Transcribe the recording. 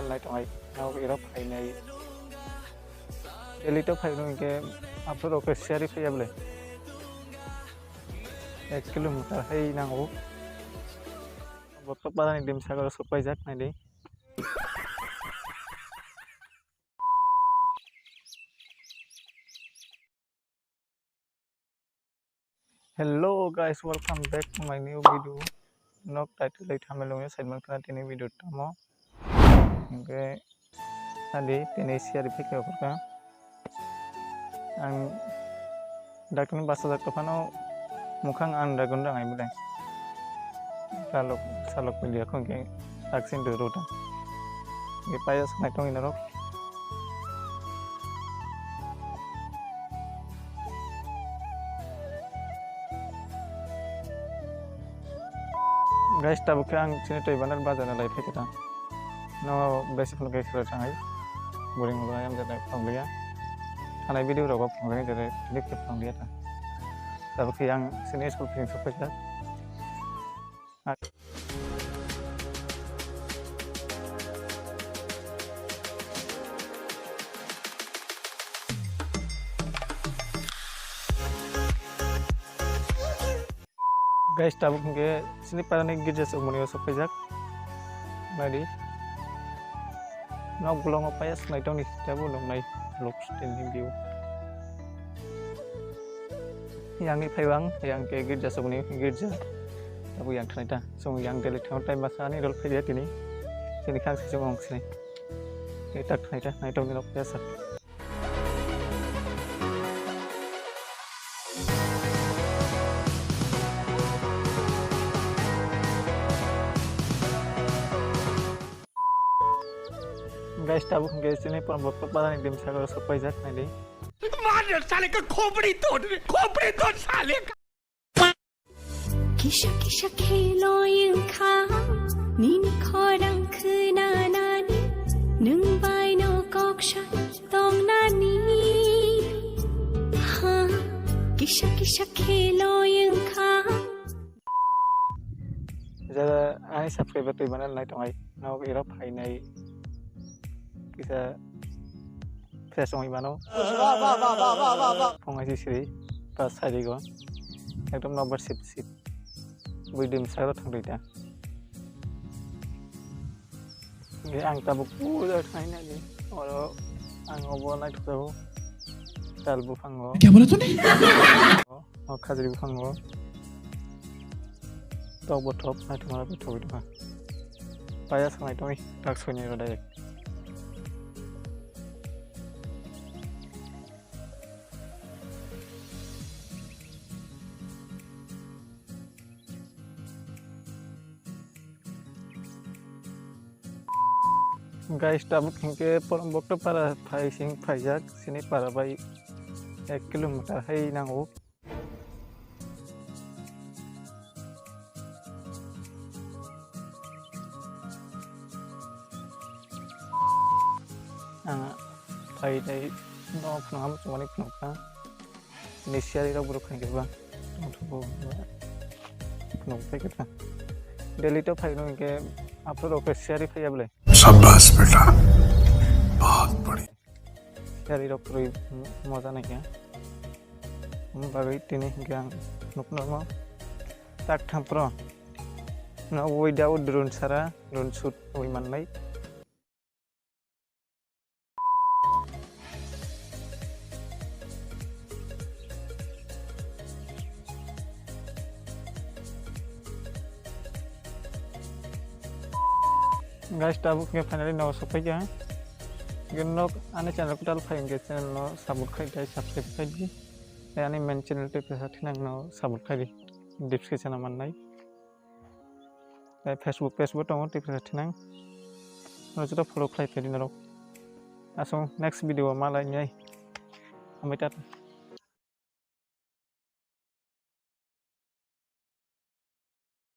mana lai tong ai nau ira phai nai daily to phai nong ke upload ke share phai able 1 kilometer hai nango bot parani dim sagar sopai jak nai dei hello guys, welcome back to my new video. Nok title lai thamelo ya side man kana tini video tamo ke tadi tini share phike okorka ang dakni basa jak tofano mukhang an dragon rangai bulai salok video khong ke taksin de rota ke payas nai tong inarok guys tabu ke ang sini toy banar bazar lai pheketa no basic phone ke khara changai boring ho ayam jata phanglia anai video ro phanglia jare click ke phanglia ta tabu ke ang sini school phing sopai ja guys tabu ke sini parani gija semuanya sopai jak mari nok belum apa ya senai tong ni tabu long nai look standing view yang ni phaiwang yang ke gija semuanya gija tabu yang thanai ta so yang daily time masa ni rol phai tini sini khang si jong sini ni tak thanai ta nai tong ni lok ya sa guys tabu ke sini pun bot parani dim sagar sopai jak nai dei मार साले का खोपड़ी तोड़ साले का किशा किशा खेलो यंखा नीन खोरां खना नानी नों बायनो कक्शा तों नानी हा किशा किशा खेलो यंखा jara ani subscriber toy banar lai tong ai nau ira phai nai kita fresh ong ibano pongai siri pas sari go ekdom number sip buidim saro thang rita ge ang tabu pura thai na ni oro ang obo nai thau talbu phango क्या बोला तूने o khajri phango tok bothop nai thumara bothop ida paya sangai toi tak soini ro direct guys tabu ke porom bokto para phai sing phai jak sini para bai 1 kilometer hai nango phai dai no pham chomani phka ni share ro bro khai ke ba thobo no pe ke daily to phai no ke upload ke share phai able शाबाश बेटा बहुत बढ़िया share ro pro moja nai ke bagai tini gang nukno mo tak tham pro no without drone sara drone shoot oi mannai guys tabu ke finally no sopai ja genok ane channel ko dal phai ke channel no support khai dai subscribe khai di ane main channel te pe thinang no support khai di description man nai facebook page bo tong te pe thinang no jota follow khai pe di na ro asong next video ma lai nyai amai ta